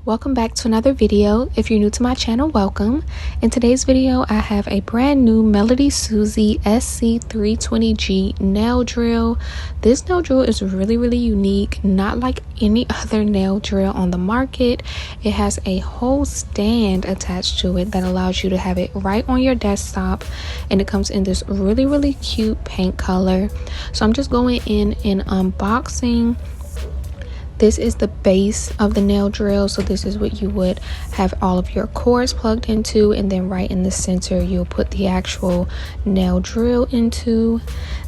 Welcome back to another video. If you're new to my channel, welcome. In today's video, I have a brand new MELODYSUSIE SC320G nail drill. This nail drill is really unique, not like any other nail drill on the market. It has a whole stand attached to it that allows you to have it right on your desktop, and it comes in this really cute paint color. So I'm just going in and unboxing. This is the base of the nail drill, so this is what you would have all of your cords plugged into, and then right in the center you'll put the actual nail drill into.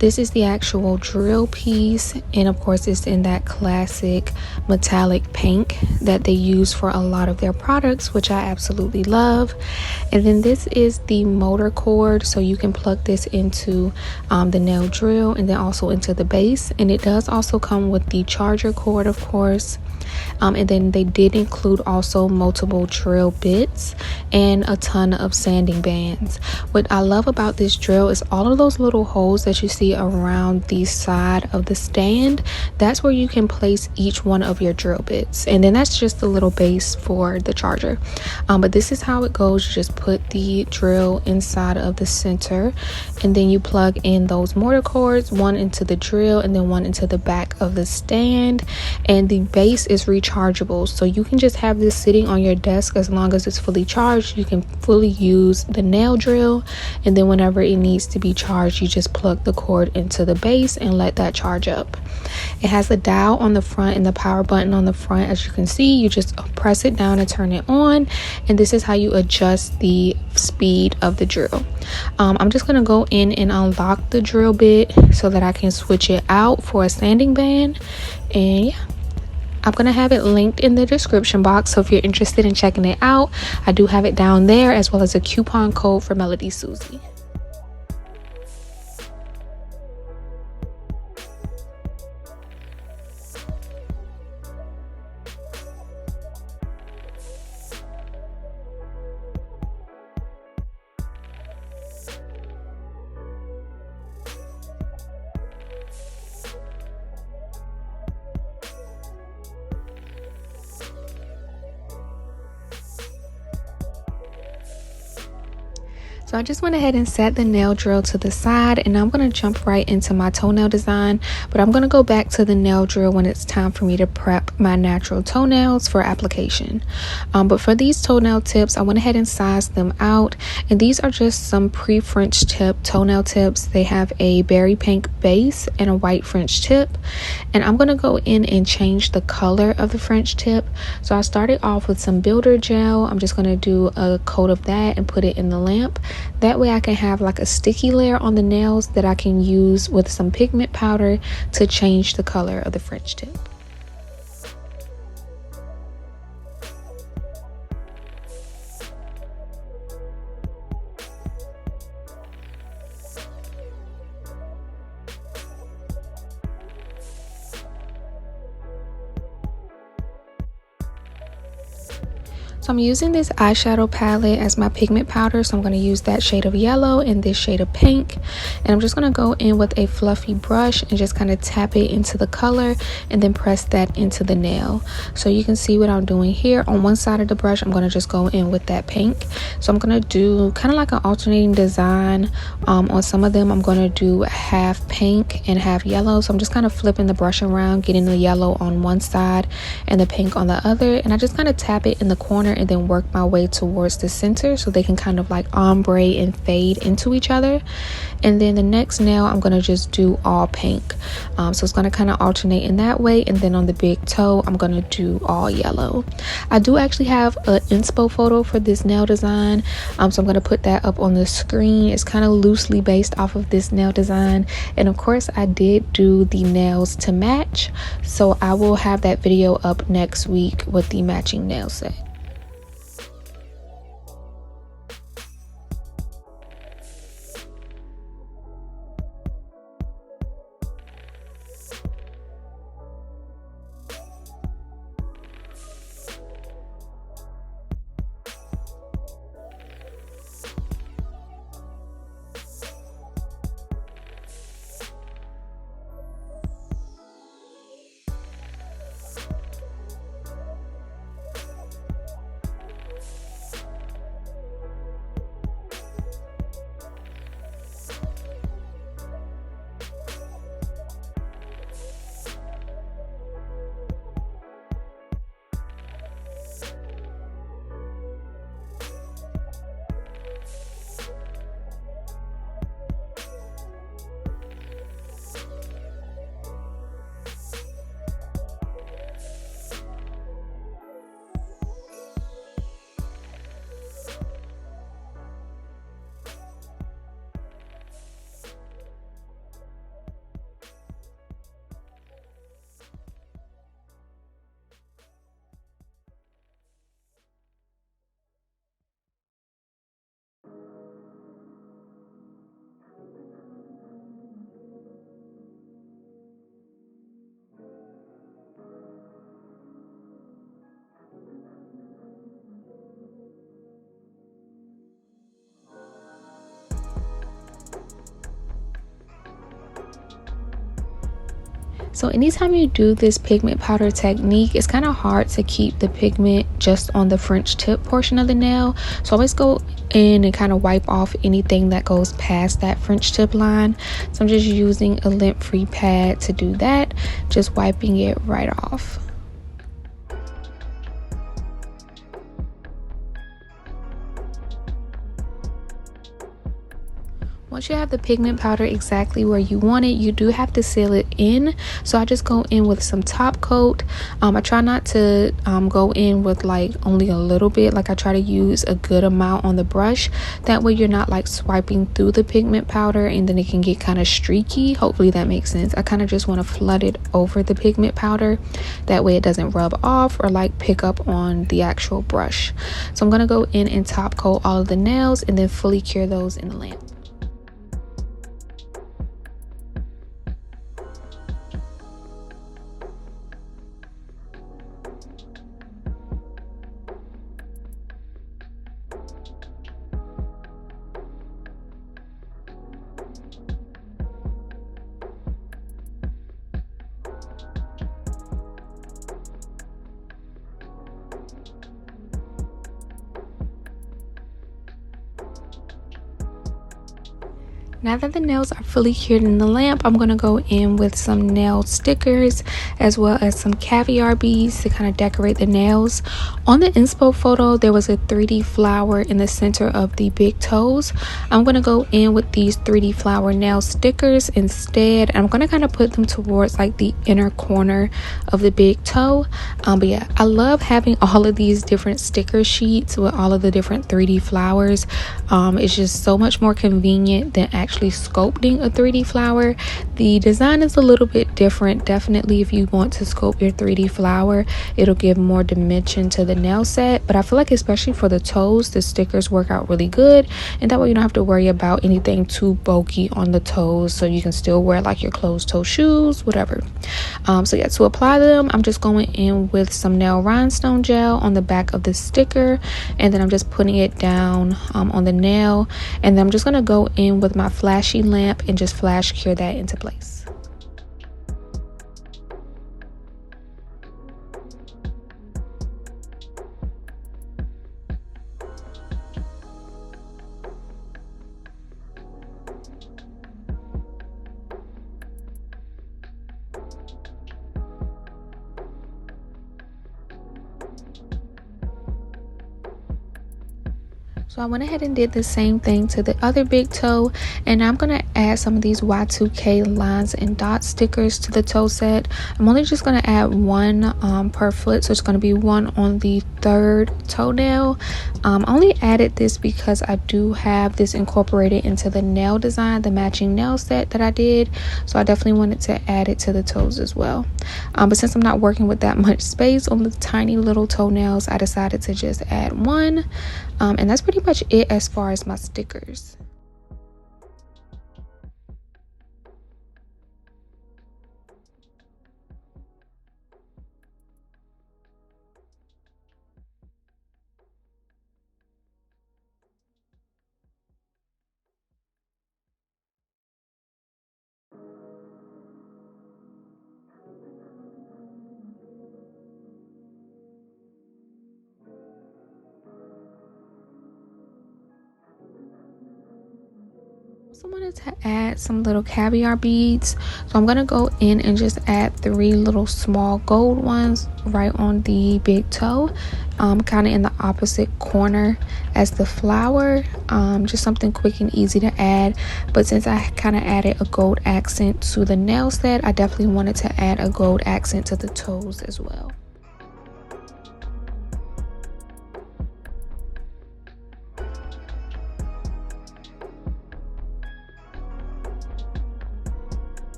This is the actual drill piece, and of course it's in that classic metallic pink that they use for a lot of their products, which I absolutely love. And then this is the motor cord, so you can plug this into the nail drill and then also into the base. And it does also come with the charger cord, of course. And then they did include also multiple drill bits and a ton of sanding bands. What I love about this drill is all of those little holes that you see around the side of the stand. That's where you can place each one of your drill bits, and then that's just the little base for the charger. But this is how it goes. You just put the drill inside of the center, and then you plug in those mortar cords, one into the drill and then one into the back of the stand. And the base is rechargeable, so you can just have this sitting on your desk as long as it's fully charged. You can fully use the nail drill, and then whenever it needs to be charged, you just plug the cord into the base and let that charge up. It has a dial on the front and the power button on the front. As you can see, you just press it down and turn it on, and this is how you adjust the speed of the drill. I'm just going to go in and unlock the drill bit so that I can switch it out for a sanding band. And yeah, I'm going to have it linked in the description box, so if you're interested in checking it out, I do have it down there, as well as a coupon code for MELODYSUSIE. So I just went ahead and set the nail drill to the side, and I'm going to jump right into my toenail design, but I'm going to go back to the nail drill when it's time for me to prep my natural toenails for application. But for these toenail tips, I went ahead and sized them out, and these are just some pre-French tip toenail tips. They have a berry pink base and a white French tip, and I'm going to go in and change the color of the French tip. So I started off with some builder gel. I'm just going to do a coat of that and put it in the lamp. That way I can have like a sticky layer on the nails that I can use with some pigment powder to change the color of the French tip. So I'm using this eyeshadow palette as my pigment powder, so I'm going to use that shade of yellow and this shade of pink, and I'm just going to go in with a fluffy brush and just kind of tap it into the color and then press that into the nail. So you can see what I'm doing here. On one side of the brush, I'm going to just go in with that pink. So I'm going to do kind of like an alternating design. On some of them I'm going to do half pink and half yellow, so I'm just kind of flipping the brush around, getting the yellow on one side and the pink on the other, and I just kind of tap it in the corner and then work my way towards the center so they can kind of like ombre and fade into each other. And then the next nail I'm going to just do all pink, so it's going to kind of alternate in that way. And then on the big toe I'm going to do all yellow. I do actually have an inspo photo for this nail design, so I'm going to put that up on the screen. It's kind of loosely based off of this nail design, and of course I did do the nails to match, so I will have that video up next week with the matching nail set. So anytime you do this pigment powder technique, it's kind of hard to keep the pigment just on the French tip portion of the nail. So always go in and kind of wipe off anything that goes past that French tip line. So I'm just using a lint-free pad to do that, just wiping it right off. Once you have the pigment powder exactly where you want it, you do have to seal it in. So I just go in with some top coat. I try not to go in with like only a little bit. Like I try to use a good amount on the brush. That way you're not like swiping through the pigment powder and then it can get kind of streaky. Hopefully that makes sense. I kind of just want to flood it over the pigment powder. That way it doesn't rub off or like pick up on the actual brush. So I'm going to go in and top coat all of the nails and then fully cure those in the lamp. Now that the nails are fully cured in the lamp, I'm going to go in with some nail stickers as well as some caviar beads to kind of decorate the nails. On the inspo photo, there was a 3D flower in the center of the big toes. I'm going to go in with these 3D flower nail stickers instead. I'm going to kind of put them towards like the inner corner of the big toe. But yeah, I love having all of these different sticker sheets with all of the different 3D flowers. It's just so much more convenient than actually sculpting a 3D flower. The design is a little bit different. Definitely if you want to sculpt your 3D flower, it'll give more dimension to the nail set, but I feel like especially for the toes, the stickers work out really good, and that way you don't have to worry about anything too bulky on the toes, so you can still wear like your closed toe shoes, whatever. So yeah, to apply them, I'm just going in with some nail rhinestone gel on the back of the sticker, and then I'm just putting it down on the nail, and then I'm just going to go in with my flashy lamp and just flash cure that into place. So I went ahead and did the same thing to the other big toe, and I'm going to add some of these Y2K lines and dot stickers to the toe set. I'm only just going to add one per foot, so it's going to be one on the third toenail. I only added this because I do have this incorporated into the nail design, the matching nail set that I did, so I definitely wanted to add it to the toes as well. But since I'm not working with that much space on the tiny little toenails, I decided to just add one. And that's pretty much it as far as my stickers. I wanted to add some little caviar beads, so I'm gonna go in and just add 3 little small gold ones right on the big toe, kind of in the opposite corner as the flower. Just something quick and easy to add, but since I kind of added a gold accent to the nail set, I definitely wanted to add a gold accent to the toes as well.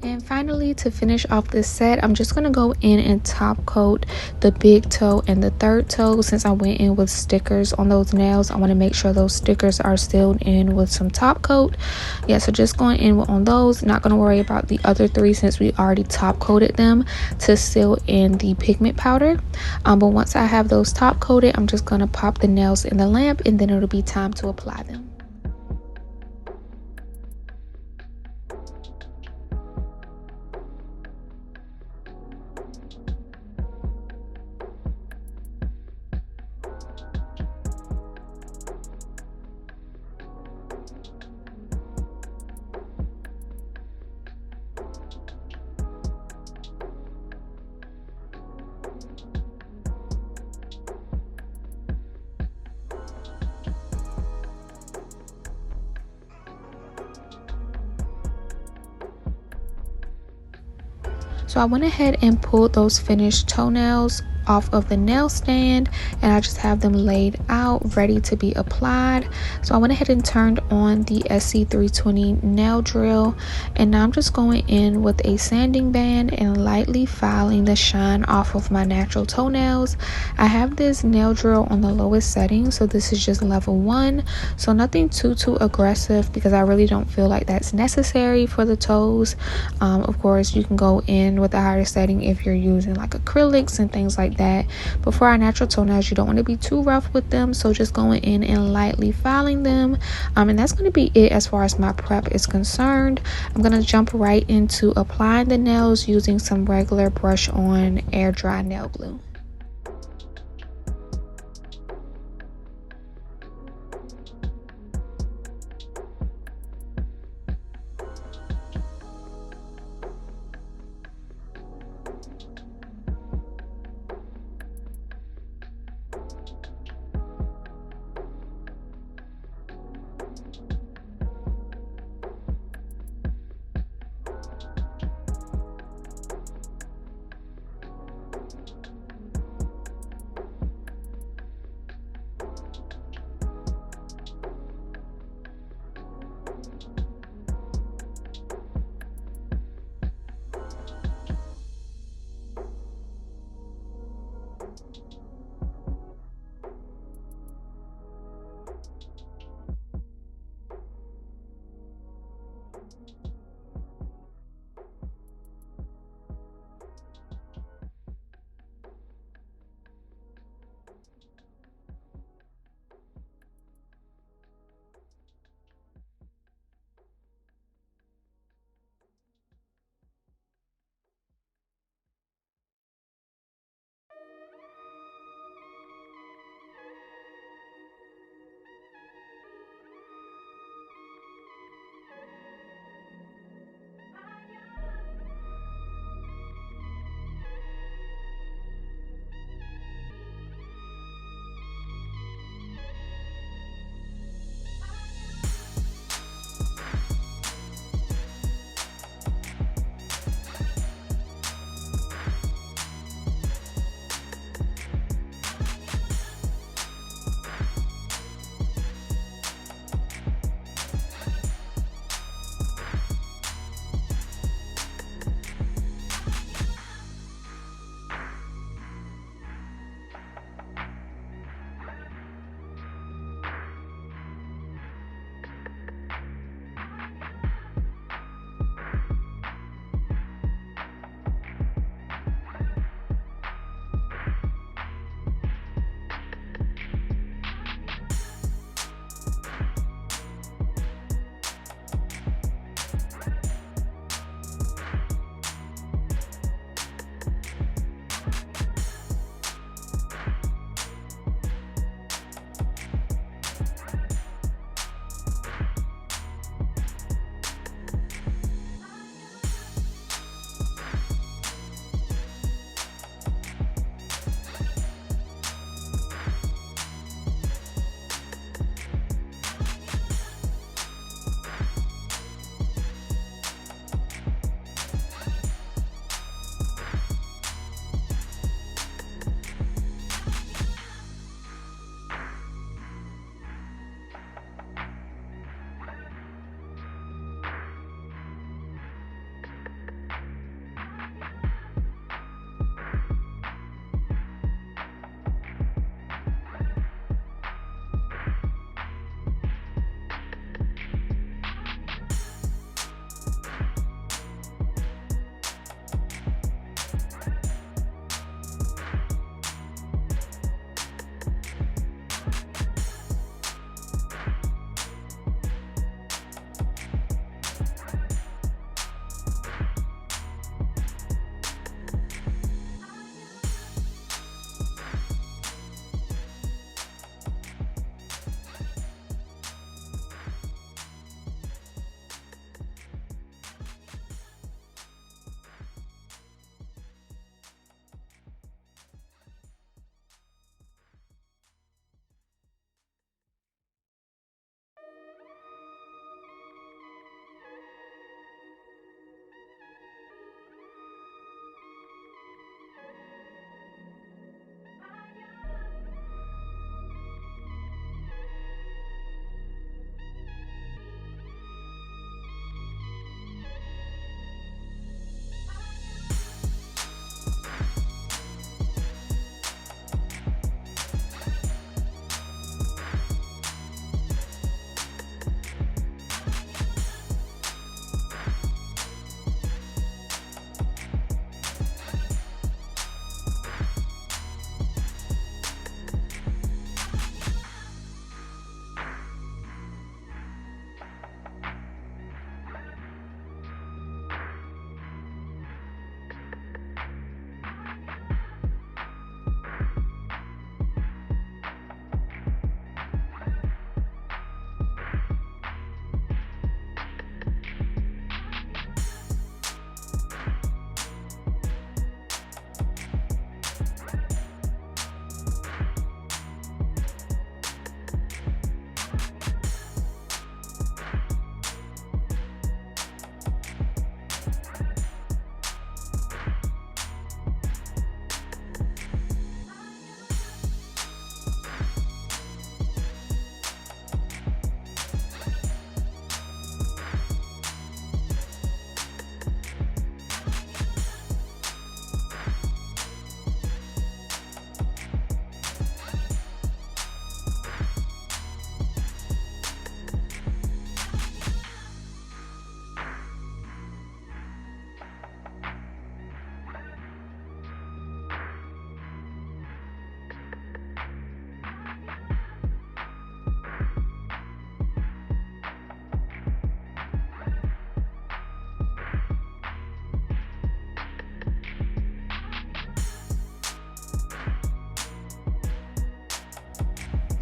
And finally, to finish off this set, I'm just going to go in and top coat the big toe and the third toe. Since I went in with stickers on those nails, I want to make sure those stickers are sealed in with some top coat. Yeah, so just going in on those. Not going to worry about the other three since we already top coated them to seal in the pigment powder. But once I have those top coated, I'm just going to pop the nails in the lamp and then it'll be time to apply them. So I went ahead and pulled those finished toenails off of the nail stand and I just have them laid out ready to be applied. So I went ahead and turned on the SC320 nail drill and now I'm just going in with a sanding band and lightly filing the shine off of my natural toenails. I have this nail drill on the lowest setting, so this is just level 1, so nothing too aggressive because I really don't feel like that's necessary for the toes. Of course you can go in with a higher setting if you're using like acrylics and things like that, but for our natural toenails you don't want to be too rough with them, so just going in and lightly filing them. And that's going to be it as far as my prep is concerned. I'm going to jump right into applying the nails using some regular brush on air dry nail glue.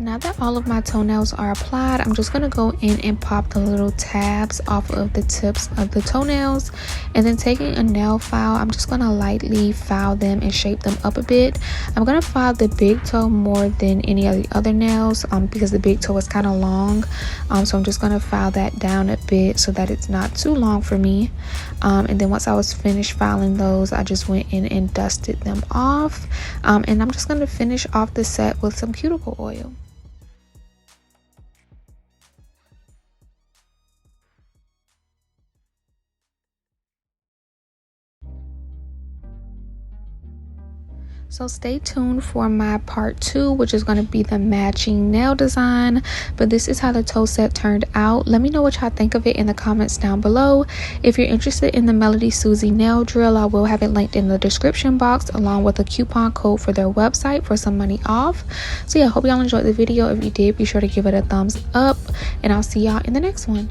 now that all of my toenails are applied, I'm just going to go in and pop the little tabs off of the tips of the toenails, and then taking a nail file, I'm just going to lightly file them and shape them up a bit. I'm going to file the big toe more than any of the other nails because the big toe is kind of long, so I'm just going to file that down a bit so that it's not too long for me. And then once I was finished filing those, I just went in and dusted them off, and I'm just going to finish off the set with some cuticle oil. So stay tuned for my part 2, which is going to be the matching nail design. But this is how the toe set turned out. Let me know what y'all think of it in the comments down below. If you're interested in the Melody Susie nail drill, I will have it linked in the description box along with a coupon code for their website for some money off. So yeah, hope y'all enjoyed the video. If you did, be sure to give it a thumbs up, and I'll see y'all in the next one.